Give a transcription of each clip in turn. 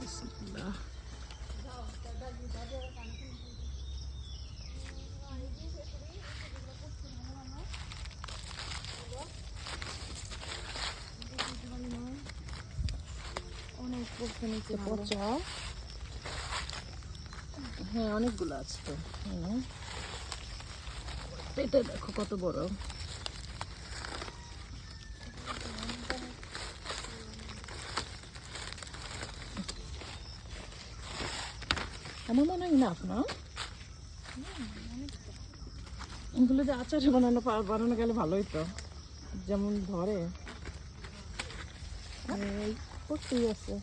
বিসমিল্লাহ। অনেক পড়ছে নিচে ভালো। পচা, হ্যাঁ অনেকগুলো আছে তো। এটা দেখো কত বড়। আমার মনে হয় ইনাফ না, এগুলো যে আচার বানানো গেলে ভালোই তো, যেমন ধরে এই করতেই আছে।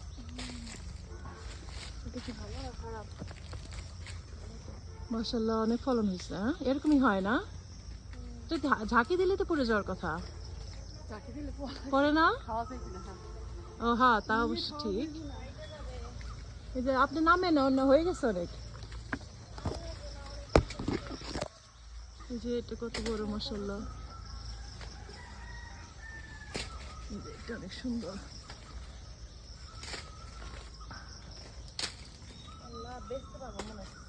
এটা কি ভালো না খারাপ? মাশাআল্লাহ অনেক ফলন হয়েছে। হ্যাঁ এরকমই হয় না, তো ঝাঁকি দিলে তো পড়ে যাওয়ার কথা। চাকি দিলে পড়ে না? খাওয়া যায় কিনা? হ্যাঁ, ও হ্যাঁ তা অবশ্য ঠিক। এই যে আপনি নামেন, অন্য হয়ে গেছে অনেক। এই যে এটা কত বড় মাশাআল্লাহ, এই যে এটা অনেক সুন্দর। আল্লাহ বেচতে পারবো মনে হচ্ছে।